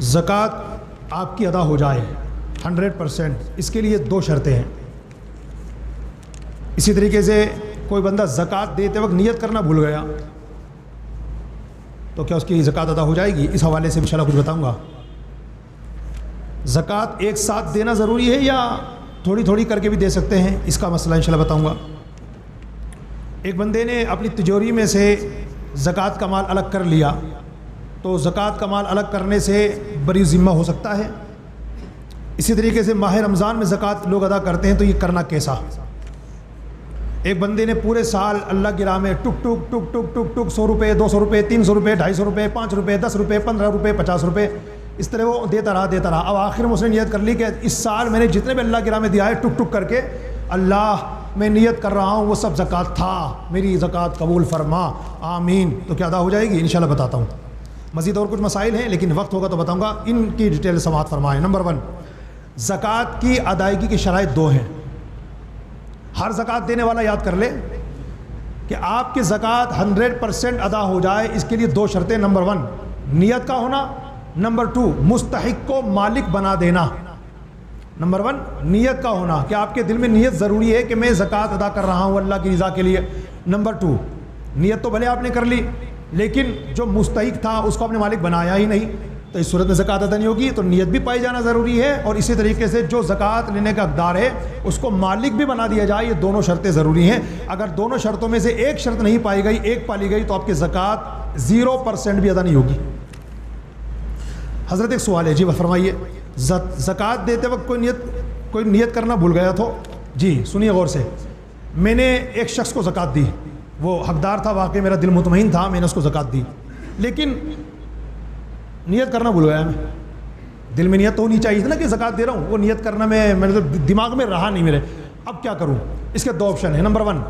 زکوٰۃ آپ کی ادا ہو جائے 100%، اس کے لیے 2 شرطیں ہیں۔ اسی طریقے سے کوئی بندہ زکوٰۃ دیتے وقت نیت کرنا بھول گیا تو کیا اس کی زکوٰۃ ادا ہو جائے گی؟ اس حوالے سے انشاءاللہ کچھ بتاؤں گا۔ زکوٰۃ ایک ساتھ دینا ضروری ہے یا تھوڑی تھوڑی کر کے بھی دے سکتے ہیں؟ اس کا مسئلہ انشاءاللہ بتاؤں گا۔ ایک بندے نے اپنی تجوری میں سے زکوٰۃ کا مال الگ کر لیا، تو زکوٰۃ کا مال الگ کرنے سے بری ذمہ ہو سکتا ہے۔ اسی طریقے سے ماہ رمضان میں زکوٰۃ لوگ ادا کرتے ہیں، تو یہ کرنا کیسا؟ ایک بندے نے پورے سال اللہ کی راہ میں ٹک ٹک ٹک ٹک ٹک ٹک 100 روپے 200 روپے 300 روپے 250 روپے 5 روپے 10 روپے 15 روپے 50 روپے اس طرح وہ دیتا رہا۔ اب آخر میں اس نے نیت کر لی کہ اس سال میں نے جتنے بھی اللہ کی راہ میں دیا ہے ٹک ٹک کر کے، اللہ میں نیت کر رہا ہوں وہ سب زکوٰۃ تھا، میری زکوٰۃ قبول فرما، آمین۔ تو کیا ادا ہو جائے گی؟ انشاءاللہ بتاتا ہوں۔ مزید اور کچھ مسائل ہیں لیکن وقت ہوگا تو بتاؤں گا، ان کی ڈیٹیل سماعت فرمائیں۔ نمبر 1، زکوٰۃ کی ادائیگی کی شرائط 2 ہیں۔ ہر زکوٰۃ دینے والا یاد کر لے کہ آپ کی زکوٰۃ 100% ادا ہو جائے، اس کے لیے 2 شرطیں۔ نمبر 1 نیت کا ہونا، نمبر 2 مستحق کو مالک بنا دینا۔ نمبر 1 نیت کا ہونا کہ آپ کے دل میں نیت ضروری ہے کہ میں زکوٰۃ ادا کر رہا ہوں اللہ کی رضا کے لیے۔ نمبر 2 نیت تو بھلے آپ نے کر لی لیکن جو مستحق تھا اس کو آپ نے مالک بنایا ہی نہیں، تو اس صورت میں زکوٰۃ ادا نہیں ہوگی۔ تو نیت بھی پائی جانا ضروری ہے، اور اسی طریقے سے جو زکوٰۃ لینے کا حقدار ہے اس کو مالک بھی بنا دیا جائے، یہ دونوں شرطیں ضروری ہیں۔ اگر دونوں شرطوں میں سے ایک شرط نہیں پائی گئی، ایک پالی گئی، تو آپ کی زکوٰۃ 0% بھی ادا نہیں ہوگی۔ حضرت ایک سوال ہے، جی فرمائیے۔ زکوٰۃ دیتے وقت کوئی نیت کرنا بھول گیا تو؟ جی سنیے غور سے۔ میں نے ایک شخص کو زکوٰۃ دی، وہ حقدار تھا، واقعی میرا دل مطمئن تھا، میں نے اس کو زکوٰۃ دی، لیکن نیت کرنا بھول گیا۔ میں دل میں نیت تو ہونی چاہیے تھی نا کہ زکوٰۃ دے رہا ہوں، وہ نیت کرنا میں تو دماغ میں رہا نہیں میرے۔ اب کیا کروں؟ اس کے 2 آپشن ہیں۔ نمبر 1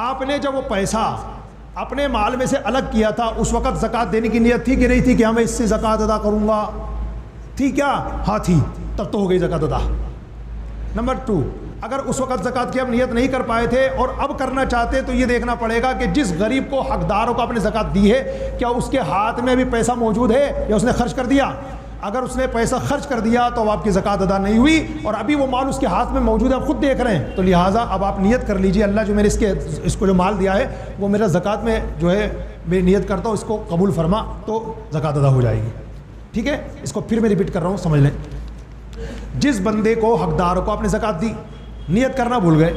آپ نے جب وہ پیسہ اپنے مال میں سے الگ کیا تھا اس وقت زکوٰۃ دینے کی نیت تھی کہ نہیں تھی کہ ہاں میں اس سے زکوٰۃ ادا کروں گا؟ تھی کیا؟ ہاں تھی، تب تو ہو گئی زکوٰۃ ادا۔ نمبر 2 اگر اس وقت زکوٰۃ کی اب نیت نہیں کر پائے تھے اور اب کرنا چاہتے تو یہ دیکھنا پڑے گا کہ جس غریب کو حقداروں کو آپ نے زکوٰۃ دی ہے کیا اس کے ہاتھ میں ابھی پیسہ موجود ہے یا اس نے خرچ کر دیا؟ اگر اس نے پیسہ خرچ کر دیا تو اب آپ کی زکوٰۃ ادا نہیں ہوئی، اور ابھی وہ مال اس کے ہاتھ میں موجود ہے، آپ خود دیکھ رہے ہیں، تو لہٰذا اب آپ نیت کر لیجئے اللہ جو میں نے اس کو جو مال دیا ہے وہ میرا زکوٰۃ میں جو ہے میں نیت کرتا ہوں اس کو قبول فرما، تو زکوٰۃ ادا ہو جائے گی۔ ٹھیک ہے، اس کو پھر میں ریپیٹ کر رہا ہوں، سمجھ لیں۔ جس بندے کو حقداروں کو آپ نے زکوٰۃ دی، نیت کرنا بھول گئے،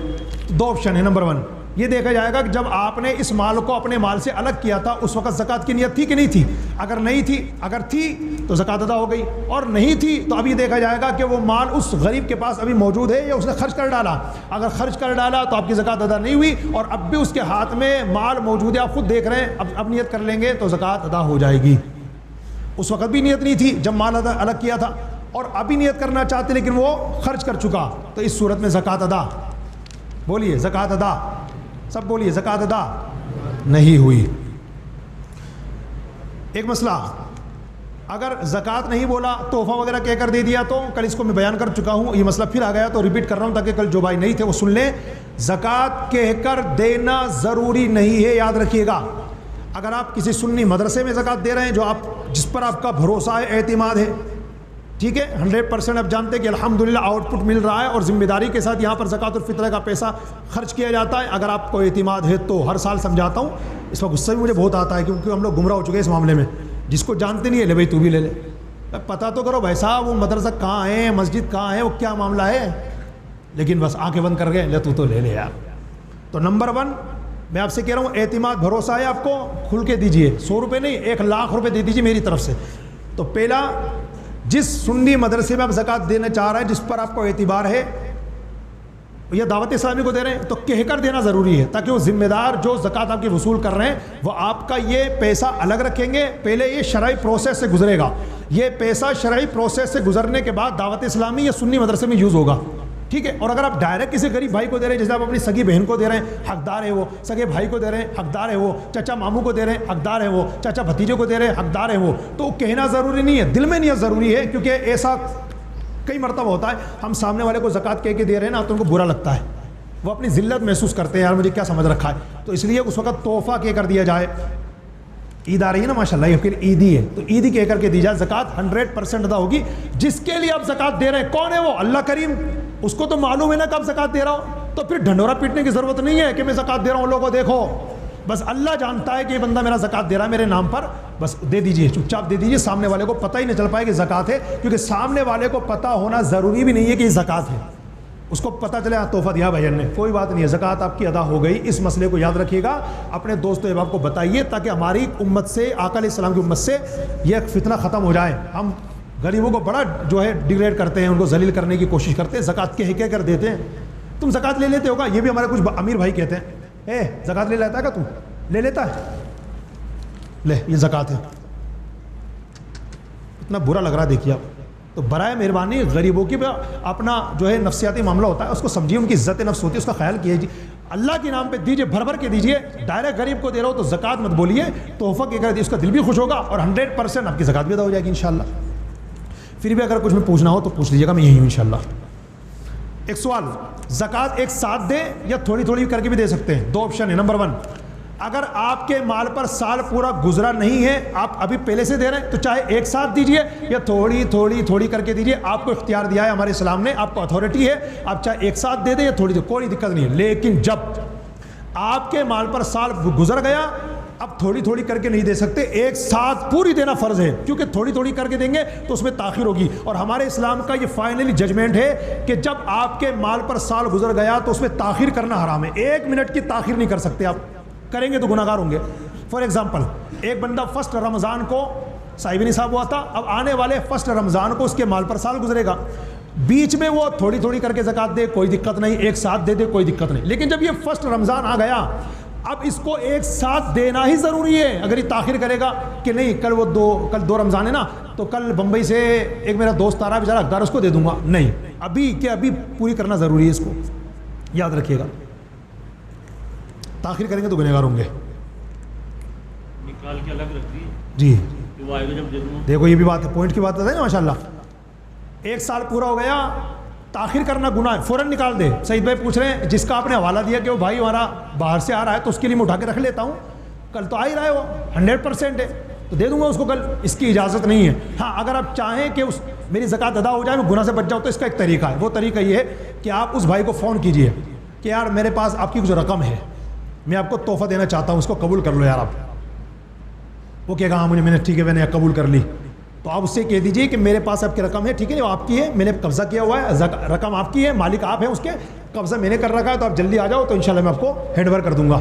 تو 2 آپشن ہیں۔ نمبر 1 یہ دیکھا جائے گا کہ جب آپ نے اس مال کو اپنے مال سے الگ کیا تھا اس وقت زکوٰۃ کی نیت تھی کہ نہیں تھی؟ اگر نہیں تھی، اگر تھی تو زکوٰۃ ادا ہو گئی، اور نہیں تھی تو اب یہ دیکھا جائے گا کہ وہ مال اس غریب کے پاس ابھی موجود ہے یا اس نے خرچ کر ڈالا۔ اگر خرچ کر ڈالا تو آپ کی زکوٰۃ ادا نہیں ہوئی، اور اب بھی اس کے ہاتھ میں مال موجود ہے، آپ خود دیکھ رہے ہیں، اب نیت کر لیں گے تو زکوٰۃ ادا ہو جائے گی۔ اس وقت بھی نیت نہیں تھی جب مال الگ کیا تھا، اور ابھی نیت کرنا چاہتے لیکن وہ خرچ کر چکا، تو اس صورت میں زکوٰۃ ادا، بولیے زکوٰۃ ادا، سب بولیے زکوٰۃ ادا نہیں ہوئی۔ ایک مسئلہ، اگر زکوٰۃ نہیں بولا تحفہ وغیرہ کہہ کر دے دیا تو کل اس کو میں بیان کر چکا ہوں، یہ مسئلہ پھر آ گیا تو ریپیٹ کر رہا ہوں تاکہ کل جو بھائی نہیں تھے وہ سن لیں۔ زکوٰۃ کہہ کر دینا ضروری نہیں ہے، یاد رکھیے گا۔ اگر آپ کسی سنی مدرسے میں زکوٰۃ دے رہے ہیں جو جس پر آپ کا بھروسہ ہے، اعتماد ہے، ٹھیک ہے، 100% آپ جانتے ہیں کہ الحمدللہ آؤٹ پٹ مل رہا ہے اور ذمہ داری کے ساتھ یہاں پر زکوٰۃ الفطر کا پیسہ خرچ کیا جاتا ہے، اگر آپ کو اعتماد ہے تو ہر سال سمجھاتا ہوں، اس وقت غصہ بھی مجھے بہت آتا ہے کیونکہ ہم لوگ گمراہ ہو چکے ہیں اس معاملے میں۔ جس کو جانتے نہیں ہے لے بھائی تو بھی لے لے، پتہ تو کرو بھائی صاحب وہ مدرسہ کہاں ہے، مسجد کہاں ہے، وہ کیا معاملہ ہے، لیکن بس آنکھیں بند کر گئے، لے تو لے لے یار۔ تو نمبر 1 میں آپ سے کہہ رہا ہوں، اعتماد بھروسہ ہے آپ کو، کھل کے دیجئے، 100 روپے نہیں 1,00,000 روپے دے دیجئے میری طرف سے۔ تو پہلا، جس سنی مدرسے میں آپ زکوٰۃ دینا چاہ رہے ہیں جس پر آپ کو اعتبار ہے، یا دعوت اسلامی کو دے رہے ہیں تو کہہ کر دینا ضروری ہے، تاکہ وہ ذمہ دار جو زکوٰۃ آپ کی وصول کر رہے ہیں وہ آپ کا یہ پیسہ الگ رکھیں گے، پہلے یہ شرعی پروسیس سے گزرے گا، یہ پیسہ شرعی پروسیس سے گزرنے کے بعد دعوت اسلامی یا سنی مدرسے میں یوز ہوگا، ٹھیک ہے۔ اور اگر آپ ڈائریکٹ کسی غریب بھائی کو دے رہے ہیں، جیسے آپ اپنی سگی بہن کو دے رہے ہیں، حقدار ہے وہ، سگے بھائی کو دے رہے ہیں، حقدار ہے وہ، چچا ماموں کو دے رہے ہیں، حقدار ہے وہ، چچا بھتیجے کو دے رہے ہیں، حقدار ہے وہ، تو کہنا ضروری نہیں ہے، دل میں نیت ضروری ہے، کیونکہ ایسا کئی مرتبہ ہوتا ہے ہم سامنے والے کو زکوٰۃ کہہ کے دے رہے ہیں نا تو ان کو برا لگتا ہے، وہ اپنی ذلت محسوس کرتے ہیں، یار مجھے کیا سمجھ رکھا ہے، تو اس لیے اس وقت تحفہ کہہ کر دیا جائے۔ عید آ رہی ہے نا ماشاءاللہ، یہ پھر عیدی ہے تو عیدی کہہ کر کے دی جائے، زکوٰۃ 100% ادا ہوگی. جس کے لیے آپ زکوٰۃ دے رہے ہیں کون ہے وہ؟ اللہ کریم. اس کو تو معلوم ہے نا کہ آپ زکوٰۃ دے رہا ہو، تو پھر ڈھنڈورا پیٹنے کی ضرورت نہیں ہے کہ میں زکوٰۃ دے رہا ہوں لوگوں دیکھو. بس اللہ جانتا ہے کہ یہ بندہ میرا زکوٰۃ دے رہا ہے میرے نام پر، بس دے دیجئے، چپ چاپ دے دیجئے. سامنے والے کو پتہ ہی نہیں چل پائے کہ زکوٰۃ ہے، کیونکہ سامنے والے کو پتہ ہونا ضروری بھی نہیں ہے کہ یہ زکوٰۃ ہے. اس کو پتہ چلے تحفہ دیا بھائین نے، کوئی بات نہیں ہے، زکوٰۃ آپ کی ادا ہو گئی. اس مسئلے کو یاد رکھیے گا، اپنے دوست و احباب کو بتائیے تاکہ ہماری امت سے، آقا علیہ السلام کی امت سے یہ فتنہ ختم ہو جائے. ہم غریبوں کو بڑا جو ہے ڈیگریڈ کرتے ہیں، ان کو ذلیل کرنے کی کوشش کرتے ہیں، زکوٰۃ کہہ کر دیتے ہیں. تم زکوٰۃ لے لیتے ہوگا، یہ بھی ہمارے کچھ امیر بھائی کہتے ہیں، زکوٰۃ لے لیتا ہے کیا تم؟ لے لیتا ہے، لے یہ زکوٰۃ ہے. اتنا برا لگ رہا ہے دیکھیے آپ. تو برائے مہربانی غریبوں کی اپنا جو ہے نفسیاتی معاملہ ہوتا ہے، اس کو سمجھیے، ان کی عزت نفس ہوتی ہے، اس کا خیال کیجیے. اللہ کے نام پہ دیجیے، بھر بھر کے دیجیے. ڈائریکٹ غریب کو دے رہا ہو تو زکوٰۃ مت بولیے، تحفہ کے کر دیجیے، اس کا دل بھی خوش ہوگا اور 100% آپ کی زکوٰۃ بھی ادا ہو جائے گی انشاءاللہ. پھر بھی اگر کچھ میں پوچھنا ہو تو پوچھ لیجیے گا، میں یہی ہوں انشاءاللہ. ایک سوال، زکوٰۃ ایک ساتھ دیں یا تھوڑی تھوڑی کر کے بھی دے سکتے ہیں؟ 2 آپشن ہے. نمبر 1، اگر آپ کے مال پر سال پورا گزرا نہیں ہے، آپ ابھی پہلے سے دے رہے ہیں، تو چاہے ایک ساتھ دیجئے یا تھوڑی تھوڑی تھوڑی کر کے دیجئے. آپ کو اختیار دیا ہے ہمارے اسلام نے، آپ کو اتھارٹی ہے، آپ چاہے ایک ساتھ دے دیں یا تھوڑی تھوڑی، کوئی دقت نہیں ہے. لیکن جب آپ کے مال پر سال گزر گیا، اب تھوڑی تھوڑی کر کے نہیں دے سکتے، ایک ساتھ پوری دینا فرض ہے. کیونکہ تھوڑی تھوڑی کر کے دیں گے تو اس میں تاخیر ہوگی، اور ہمارے اسلام کا یہ فائنلی ججمنٹ ہے کہ جب آپ کے مال پر سال گزر گیا تو اس میں تاخیر کرنا حرام ہے. 1 منٹ کی تاخیر نہیں کر سکتے آپ، کریں گے تو گناہ گار ہوں گے. فار ایگزامپل، ایک بندہ فرسٹ رمضان کو صاحب نصاب ہوا تھا، اب آنے والے فرسٹ رمضان کو اس کے مال پر سال گزرے گا. بیچ میں وہ تھوڑی تھوڑی کر کے زکوٰۃ دے کوئی دقت نہیں، ایک ساتھ دے دے کوئی دقت نہیں. لیکن جب یہ فرسٹ رمضان آ گیا، اب اس کو ایک ساتھ دینا ہی ضروری ہے. اگر یہ تاخیر کرے گا کہ نہیں کل 2 رمضان ہے نا، تو کل بمبئی سے ایک میرا دوست آ رہا ہے بیچارہ حقدار، اس کو دے دوں گا، نہیں، ابھی پوری کرنا ضروری ہے. اس کو یاد رکھیے گا، تاخیر کریں گے تو گنہگار ہوں گے. نکال کے الگ رکھ دی جی، وہ آئے گا جب دے دوں. دیکھو یہ بھی بات ہے، پوائنٹ کی بات ہے نا ماشاءاللہ. 1 سال پورا ہو گیا، تاخیر کرنا گناہ ہے، فوراً نکال دے. سعید بھائی پوچھ رہے ہیں جس کا آپ نے حوالہ دیا کہ وہ بھائی ہمارا باہر سے آ رہا ہے تو اس کے لیے میں اٹھا کے رکھ لیتا ہوں، کل تو آ ہی رہا ہے، وہ 100% ہے تو دے دوں گا اس کو کل. اس کی اجازت نہیں ہے. ہاں اگر آپ چاہیں کہ میری زکوٰۃ ادا ہو جائے، میں گناہ سے بچ جاؤں، تو اس کا ایک طریقہ ہے. وہ طریقہ یہ ہے کہ آپ اس بھائی کو فون کیجئے کہ یار میرے پاس آپ کی کچھ رقم ہے، میں آپ کو تحفہ دینا چاہتا ہوں، اس کو قبول کر لو یار آپ. وہ کہے گا ہاں میں نے ٹھیک ہے، میں نے قبول کر لی. تو آپ اس سے کہہ دیجئے کہ میرے پاس آپ کی رقم ہے، ٹھیک ہے وہ آپ کی ہے، میں نے قبضہ کیا ہوا ہے، رقم آپ کی ہے، مالک آپ ہیں اس کے، قبضہ میں نے کر رکھا ہے، تو آپ جلدی آ جاؤ تو انشاءاللہ میں آپ کو ہینڈ اوور کر دوں گا.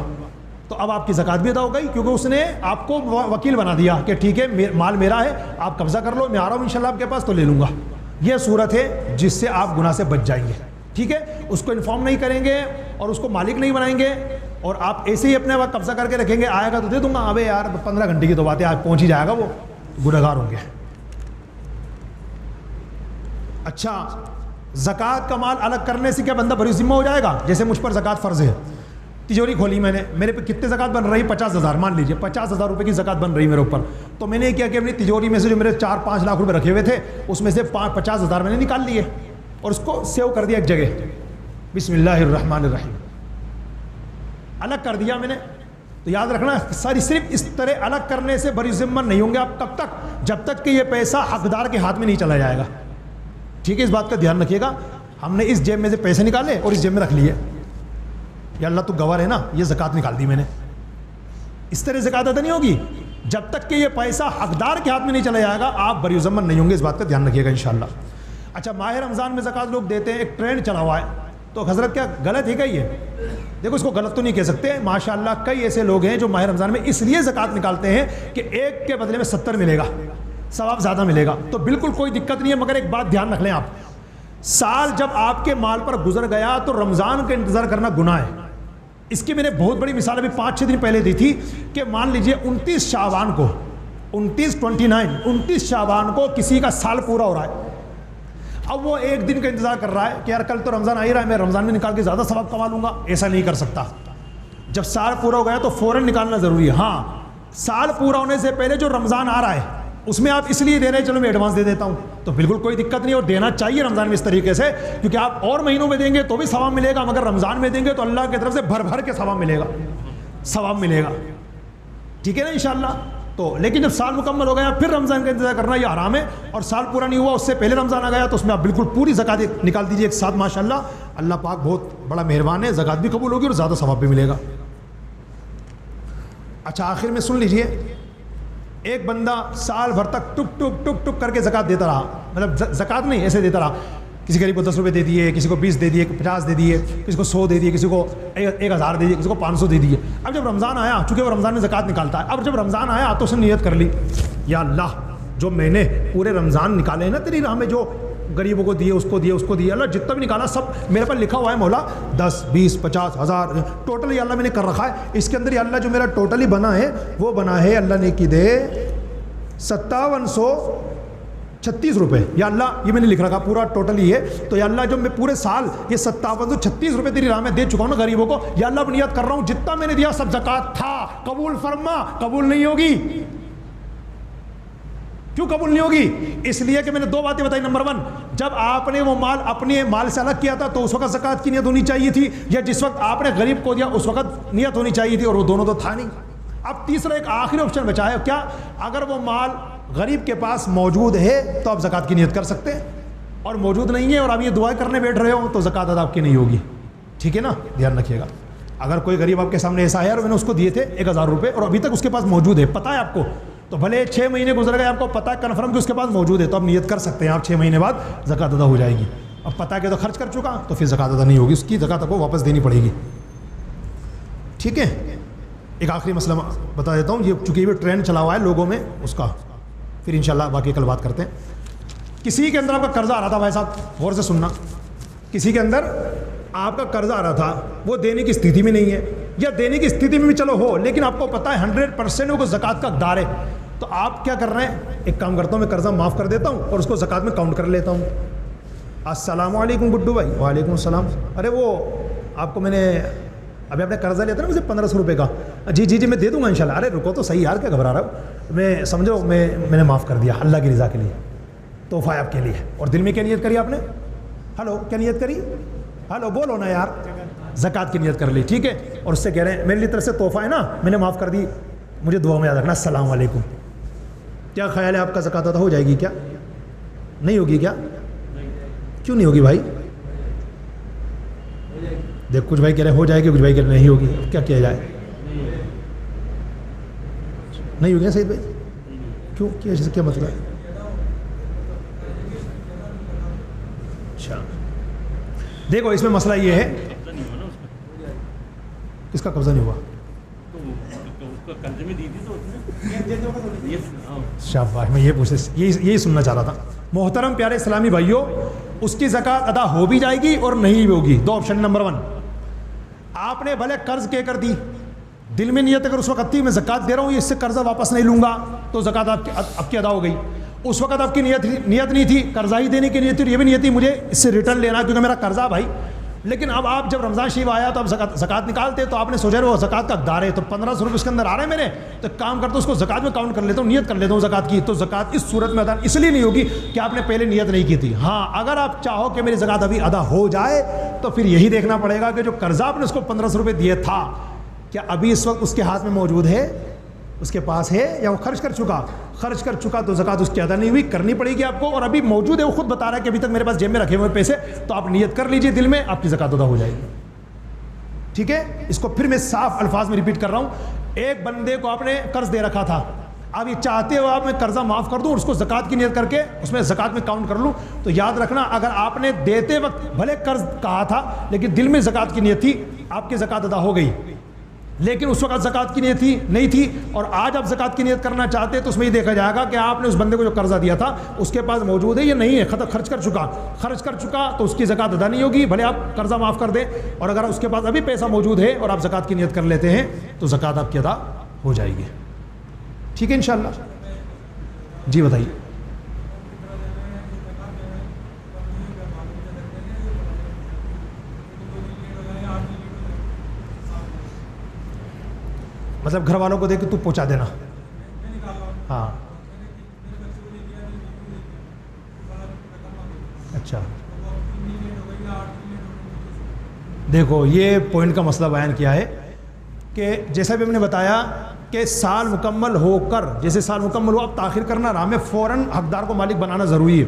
تو اب آپ کی زکوٰۃ بھی ادا ہو گئی، کیونکہ اس نے آپ کو وکیل بنا دیا کہ ٹھیک ہے مال میرا ہے، آپ قبضہ کر لو، میں آ رہا ہوں انشاءاللہ آپ کے پاس تو لے لوں گا. یہ صورت ہے جس سے آپ گناہ سے بچ جائیں گے. ٹھیک ہے، اس کو انفارم نہیں کریں گے اور اس کو مالک نہیں بنائیں گے، اور آپ ایسے ہی اپنے وقت قبضہ کر کے رکھیں گے، آئے گا تو دے دوں گا، ابے یار 15 گھنٹے کی تو بات ہے، آج پہنچ ہی جائے گا، وہ گنہگار ہوں گے. اچھا، زکوٰۃ کا مال الگ کرنے سے کیا بندہ بری ذمہ ہو جائے گا؟ جیسے مجھ پر زکوٰۃ فرض ہے، تجوری کھولی میں نے، میرے پہ کتنے زکوٰۃ بن رہی؟ 50,000، مان لیجیے 50,000 روپے کی زکوٰۃ بن رہی میرے اوپر. تو میں نے کیا کہ اپنی تجوری میں سے جو میرے 4-5 لاکھ روپے رکھے ہوئے تھے، اس میں سے 50,000 میں نے نکال لیے اور اس کو سیو کر دیا ایک جگہ، بسم اللہ الرحمن الرحیم، الگ کر دیا میں نے. تو یاد رکھنا ساری صرف اس طرح الگ کرنے سے بری ذمہ نہیں ہوں گے آپ. کب تک؟ جب تک کہ یہ پیسہ حقدار کے ہاتھ میں نہیں چلا جائے گا. ٹھیک ہے، اس بات کا دھیان رکھیے گا. ہم نے اس جیب میں سے پیسے نکالے اور اس جیب میں رکھ لیے، یا اللہ تو گواہ ہے نا، یہ زکوٰۃ نکال دی میں نے، اس طرح زکوٰۃ ادا نہیں ہوگی جب تک کہ یہ پیسہ حقدار کے ہاتھ میں نہیں چلا جائے گا. آپ بری ذمہ نہیں ہوں گے، اس بات کا دھیان رکھیے گا انشاءاللہ. اچھا، ماہ رمضان میں زکوٰۃ لوگ دیتے ہیں، ایک ٹرینڈ چلا ہوا ہے، تو حضرت کیا غلط ہے؟ کیا یہ دیکھو، اس کو غلط تو نہیں کہہ سکتے. ماشاءاللہ کئی ایسے لوگ ہیں جو ماہ رمضان میں اس لیے زکوٰۃ نکالتے ہیں کہ ایک کے بدلے میں 70 ملے گا، ثواب زیادہ ملے گا. تو بالکل کوئی دقت نہیں ہے، مگر ایک بات دھیان رکھ لیں آپ، سال جب آپ کے مال پر گزر گیا تو رمضان کا انتظار کرنا گناہ ہے. اس کی میں نے بہت بڑی مثال ابھی 5-6 دن پہلے دی تھی کہ مان لیجئے 29 شعبان کو 29 شعبان کو کسی کا سال پورا ہو رہا ہے. اب وہ ایک دن کا انتظار کر رہا ہے کہ یار کل تو رمضان آ ہی رہا ہے، میں رمضان میں نکال کے زیادہ ثواب کما لوں گا. ایسا نہیں کر سکتا. جب سال پورا ہو گیا تو فوراً نکالنا ضروری ہے. ہاں، سال پورا ہونے سے پہلے جو رمضان آ رہا ہے اس میں آپ اس لیے دے رہے ہیں چلو میں ایڈوانس دے دیتا ہوں، تو بالکل کوئی دقت نہیں، اور دینا چاہیے رمضان میں اس طریقے سے، کیونکہ آپ اور مہینوں میں دیں گے تو بھی ثواب ملے گا، مگر رمضان میں دیں گے تو اللہ کی طرف سے بھر بھر کے ثواب ملے گا. ٹھیک ہے نا انشاءاللہ. تو لیکن جب سال مکمل ہو گیا پھر رمضان کا انتظار کرنا یہ حرام ہے، اور سال پورا نہیں ہوا اس سے پہلے رمضان آ گیا تو اس میں آپ بالکل پوری زکات نکال دیجیے ایک ساتھ، ماشاءاللہ اللہ پاک بہت بڑا مہربان ہے، زکات بھی قبول ہوگی اور زیادہ ثواب بھی ملے گا۔ اچھا آخر میں سن لیجئے، ایک بندہ سال بھر تک ٹک ٹک ٹک ٹک کر کے زکات دیتا رہا، مطلب زکات نہیں ایسے دیتا رہا، کسی غریب کو 10 روپے دے دیے، کسی کو 20 دے دیے، 50 دے دیے، کسی کو 100 دے دیے، کسی کو 1000 دے دیے، کسی کو 500 دے دیے۔ اب جب رمضان آیا، چونکہ وہ رمضان میں زکات نکالتا ہے، اب جب رمضان آیا تو اس نے نیت کر لی، یا اللہ جو میں نے پورے رمضان نکالے ہیں نا تیری راہ میں، جو غریبوں کو دیے، اس کو دیے، اس کو دیے، اللہ جتنا بھی نکالا سب میرے پاس لکھا ہوا ہے مولا، 10 20 50 1000 ٹوٹل یا اللہ میں نے کر رکھا ہے، اس کے اندر یا اللہ جو میرا ٹوٹلی بنا ہے وہ بنا ہے اللہ نے کی دے 5736 روپے، یا اللہ یہ میں نے لکھ رکھا پورا ٹوٹل ہی ہے، تو یا اللہ جو میں پورے سال یہ 5736 روپے تیری راہ میں دے چکا ہوں نا غریبوں کو، یا اللہ نیت کر رہا ہوں جتنا میں نے دیا سب زکات تھا، قبول فرما۔ قبول نہیں ہوگی، کیوں قبول نہیں ہوگی؟ اس لیے کہ میں نے 2 باتیں بتائی۔ نمبر 1، جب آپ نے وہ مال اپنے مال سے الگ کیا تھا تو اس وقت زکات کی نیت ہونی چاہیے تھی، یا جس وقت آپ نے غریب کو دیا اس وقت نیت ہونی چاہیے تھی، اور وہ دونوں تو تھا نہیں۔ اب تیسرا ایک آخری آپشن بچا ہے، کیا؟ اگر وہ مال غریب کے پاس موجود ہے تو آپ زکات کی نیت کر سکتے ہیں، اور موجود نہیں ہے اور آپ یہ دعائیں کرنے بیٹھ رہے ہو تو زکات ادا آپ کی نہیں ہوگی، ٹھیک ہے نا؟ دھیان رکھیے گا۔ اگر کوئی غریب آپ کے سامنے ایسا ہے اور میں نے اس کو دیے تھے 1000 روپے اور ابھی تک اس کے پاس موجود ہے، پتہ ہے آپ کو، تو بھلے 6 مہینے گزر گئے، آپ کو پتہ ہے کنفرم کہ اس کے پاس موجود ہے، تو آپ نیت کر سکتے ہیں، آپ 6 مہینے بعد زکات ادا ہو جائے گی۔ اب پتہ کہ تو خرچ کر چکا تو پھر زکات ادا نہیں ہوگی، اس کی زکات آپ کو واپس دینی پڑے گی، ٹھیک ہے؟ ایک آخری مسئلہ بتا دیتا ہوں، یہ چونکہ یہ ٹرینڈ چلا ہوا ہے لوگوں میں اس کا، پھر انشاءاللہ باقی کل بات کرتے ہیں۔ کسی کے اندر آپ کا قرضہ آ رہا تھا، بھائی صاحب غور سے سننا، کسی کے اندر آپ کا قرضہ آ رہا تھا، وہ دینے کی استھتی میں نہیں ہے، یا دینے کی استھتی میں بھی چلو ہو لیکن آپ کو پتہ ہے 100% وہ زکات کا حقدار ہے، تو آپ کیا کر رہے ہیں؟ ایک کام کرتا ہوں، میں قرضہ معاف کر دیتا ہوں اور اس کو زکات میں کاؤنٹ کر لیتا ہوں۔ السلام علیکم گڈو بھائی۔ وعلیکم السلام۔ ارے وہ آپ کو میں نے ابھی آپ نے قرضہ لیا تھا نا مجھے 1500 روپے کا، جی جی جی میں دے دوں گا انشاءاللہ۔ ارے رکو تو صحیح یار، کیا گھبرا رہا ہو؟ میں سمجھو میں نے معاف کر دیا اللہ کی رضا کے لیے، تحفہ ہے آپ کے لیے۔ اور دل میں کیا نیت کری آپ نے؟ ہلو کیا نیت کری؟ ہلو بولو نا یار، زکات کی نیت کر لی، ٹھیک ہے؟ اور اس سے کہہ رہے ہیں میری طرف سے تحفہ ہے نا، میں نے معاف کر دی، مجھے دعا میں یاد رکھنا، السلام علیکم۔ کیا خیال ہے آپ کا زکات ادا ہو جائے گی؟ کیا نہیں ہوگی؟ کیا کیوں نہیں ہوگی بھائی؟ دیکھ کچھ بھائی کہہ رہے ہو جائے گی، کچھ بھائی کہہ رہے نہیں ہوگی، کیا کیا جائے؟ نہیں ہوگی نا سعید بھائی؟ کیوں کیا مطلب ہے؟ اچھا دیکھو اس میں مسئلہ یہ ہے، کس کا قبضہ نہیں ہوا؟ شاباش، میں یہ پوچھے یہی سننا چاہ رہا تھا۔ محترم پیارے اسلامی بھائیوں، اس کی زکات ادا ہو بھی جائے گی اور نہیں بھی ہوگی۔ 2 آپشن۔ نمبر 1، آپ نے بھلے قرض کہہ کر دی، دل میں نیت اگر اس وقت تھی میں زکات دے رہا ہوں، اس سے قرضہ واپس نہیں لوں گا، تو زکات آپ کی ادا ہو گئی۔ اس وقت آپ کی نیت نہیں تھی، قرضہ ہی دینے کی نیت تھی، یہ بھی نیت تھی مجھے اس سے ریٹرن لینا کیونکہ میرا قرضہ بھائی، لیکن اب آپ جب رمضان شریف آیا تو اب زکات نکالتے، تو آپ نے سوچا وہ زکات کا حقدار ہے، تو 1500 روپئے اس کے اندر آ رہے ہیں میرے، تو کام کرتا ہوں اس کو زکات میں کاؤنٹ کر لیتا ہوں، نیت کر لیتا ہوں زکات کی، تو زکات اس صورت میں ادا اس لیے نہیں ہوگی کہ آپ نے پہلے نیت نہیں کی تھی۔ ہاں اگر آپ چاہو کہ میری زکات ابھی ادا ہو جائے تو پھر یہی دیکھنا پڑے گا کہ جو قرضہ آپ نے اس کو 1500 روپئے دیے تھا، کیا ابھی اس وقت اس کے ہاتھ میں موجود ہے، اس کے پاس ہے، یا وہ خرچ کر چکا تو زکات اس کی ادا نہیں ہوئی، کرنی پڑے گی آپ کو، اور ابھی موجود ہے، وہ خود بتا رہا ہے کہ ابھی تک میرے پاس جیب میں رکھے ہوئے پیسے، تو آپ نیت کر لیجئے دل میں، آپ کی زکات ادا ہو جائے گی، ٹھیک ہے؟ اس کو پھر میں صاف الفاظ میں ریپیٹ کر رہا ہوں، ایک بندے کو آپ نے قرض دے رکھا تھا، اب یہ چاہتے ہو آپ میں قرضہ معاف کر دوں اور اس کو زکات کی نیت کر کے اس میں زکات میں کاؤنٹ کر لوں، تو یاد رکھنا اگر آپ نے دیتے وقت بھلے قرض کہا تھا لیکن دل میں زکات کی نیت تھی، آپ کی زکات ادا ہو گئی، لیکن اس وقت زکات کی نیت نہیں تھی، اور آج آپ زکات کی نیت کرنا چاہتے تو اس میں یہ دیکھا جائے گا کہ آپ نے اس بندے کو جو قرضہ دیا تھا اس کے پاس موجود ہے یا نہیں ہے، خرچ کر چکا تو اس کی زکات ادا نہیں ہوگی، بھلے آپ قرضہ معاف کر دیں، اور اگر اس کے پاس ابھی پیسہ موجود ہے اور آپ زکات کی نیت کر لیتے ہیں تو زکات آپ کی ادا ہو جائے گی، ٹھیک ہے انشاءاللہ؟ جی بتائیے۔ مطلب گھر والوں کو دے کے تو پہنچا دینا، ہاں اچھا دیکھو یہ پوائنٹ کا مسئلہ بیان کیا ہے کہ جیسا بھی ہم نے بتایا کہ سال مکمل ہو کر، جیسے سال مکمل ہو اب تاخیر کرنا حرام ہے، فوراً حقدار کو مالک بنانا ضروری ہے۔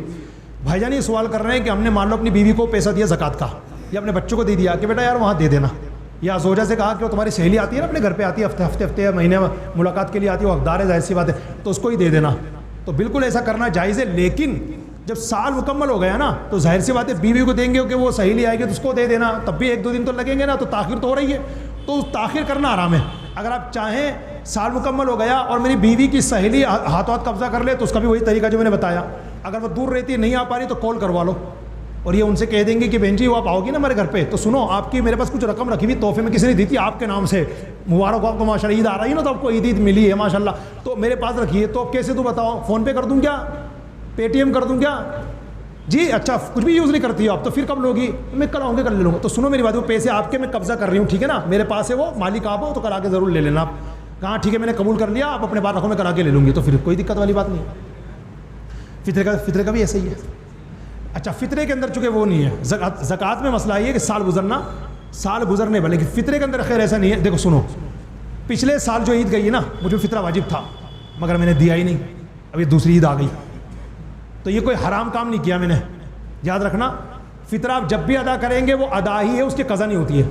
بھائی جان یہ سوال کر رہے ہیں کہ ہم نے مان لو اپنی بیوی کو پیسہ دیا زکوٰۃ کا، یا اپنے بچوں کو دے دیا کہ بیٹا یار وہاں دے دینا، یا زوجہ سے کہا کہ وہ تمہاری سہیلی آتی ہے نا اپنے گھر پہ آتی ہے ہفتے مہینے میں ملاقات کے لیے آتی ہے، وہ حقدار ہے ظاہر سی بات ہے، تو اس کو ہی دے دینا، تو بالکل ایسا کرنا جائز ہے۔ لیکن جب سال مکمل ہو گیا نا تو ظاہر سی بات ہے بیوی کو دیں گے کہ وہ سہیلی آئے گی تو اس کو دے دینا، تب بھی 1-2 دن تو لگیں گے نا، تو تاخیر تو ہو رہی ہے، تو تاخیر کرنا حرام ہے۔ اگر آپ چاہیں سال مکمل ہو گیا اور میری بیوی کی سہیلی ہاتھ قبضہ کر لے تو اس کا بھی وہی طریقہ جو میں نے بتایا، اگر وہ دور رہتی ہے نہیں آ پا رہی تو کال کروا لو، اور یہ ان سے کہہ دیں گے کہ بہن جی وہ آپ آؤ گی نا ہمارے گھر پہ تو سنو آپ کی میرے پاس کچھ رقم رکھی ہوئی تحفے میں کسی نے دی تھی آپ کے نام سے، مبارک ہو آپ کو ماشاء اللہ، عید آ رہی ہے نا تو آپ کو عید ملی ہے ماشاء اللہ، تو میرے پاس رکھی ہے، تو اب کیسے تو بتاؤ، فون پے کر دوں کیا، پے ٹی ایم کر دوں کیا؟ جی اچھا کچھ بھی یوز نہیں کرتی ہو آپ، تو پھر کب لوگی؟ میں کل آؤں گے کل لے لوں گا۔ تو سنو میری بات، وہ پیسے آپ کے میں قبضہ کر رہی ہوں ٹھیک ہے نا، میرے پاس ہے وہ، مالک آپ ہو تو کل آ کے ضرور لے لینا۔ آپ کہاں ٹھیک ہے میں نے قبول کر لیا، آپ اپنے پاس رکھو میں کل آ کے لے لوں گی، تو پھر کوئی دقت والی بات نہیں ہے۔ فطرے کا بھی ایسا ہی ہے۔ اچھا فطرے کے اندر چونکہ وہ نہیں ہے، زکوٰۃ میں مسئلہ یہ ہے کہ سال گزرنے والے، لیکن فطرے کے اندر خیر ایسا نہیں ہے۔ دیکھو سنو، پچھلے سال جو عید گئی ہے نا مجھے فطرہ واجب تھا مگر میں نے دیا ہی نہیں، اب یہ دوسری عید آ گئی، تو یہ کوئی حرام کام نہیں کیا میں نے، یاد رکھنا فطرہ آپ جب بھی ادا کریں گے وہ ادا ہی ہے، اس کی قضا نہیں ہوتی ہے،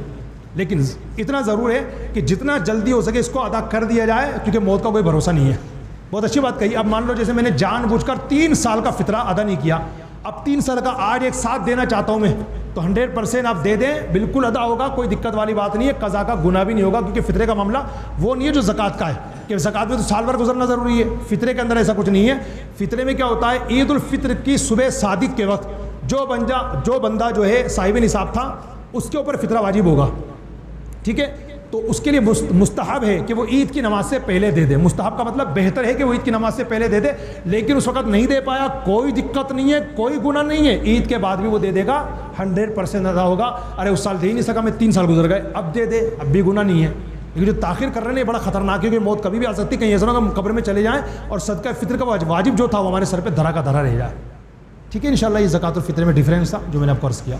لیکن اتنا ضرور ہے کہ جتنا جلدی ہو سکے اس کو ادا کر دیا جائے کیونکہ موت کا کوئی بھروسہ نہیں ہے۔ بہت اچھی بات کہی۔ اب مان لو جیسے میں نے جان بوجھ کر 3 سال کا فطرہ ادا نہیں کیا، اب 3 سال کا آج ایک ساتھ دینا چاہتا ہوں میں، تو 100% آپ دے دیں، بالکل ادا ہوگا، کوئی دقت والی بات نہیں ہے، قضا کا گناہ بھی نہیں ہوگا، کیونکہ فطرے کا معاملہ وہ نہیں ہے جو زکوٰۃ کا ہے کہ زکوٰۃ میں تو سال بھر گزرنا ضروری ہے، فطرے کے اندر ایسا کچھ نہیں ہے۔ فطرے میں کیا ہوتا ہے، عید الفطر کی صبح صادق کے وقت جو بندہ جو ہے صاحب نصاب تھا اس کے اوپر فطرہ واجب ہوگا، ٹھیک ہے، تو اس کے لیے مستحب ہے کہ وہ عید کی نماز سے پہلے دے دے، مستحب کا مطلب بہتر ہے کہ وہ عید کی نماز سے پہلے دے دے، لیکن اس وقت نہیں دے پایا کوئی دقت نہیں ہے، کوئی گناہ نہیں ہے، عید کے بعد بھی وہ دے دے گا، 100% ادا ہوگا۔ ارے اس سال دے ہی نہیں سکا میں 3 سال گزر گئے، اب دے دے، اب بھی گناہ نہیں ہے، لیکن جو تاخیر کر رہے ہیں یہ بڑا خطرناک ہے کہ موت کبھی بھی آ سکتی ہے، کہیں ایسا نہ ہو کہ قبر میں چلے جائیں اور صدقہ فطر کا واجب جو تھا وہ ہمارے سر پہ دھرا کا دھرا رہ جائے، ٹھیک ہے۔ انشاءاللہ یہ زکوٰۃ الفطر میں ڈیفرنس تھا جو میں نے آپ کو عرض کیا۔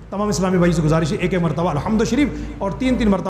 تمام اسلامی بھائی سے گزارش ہے ایک مرتبہ الحمد شریف اور 3 مرتبہ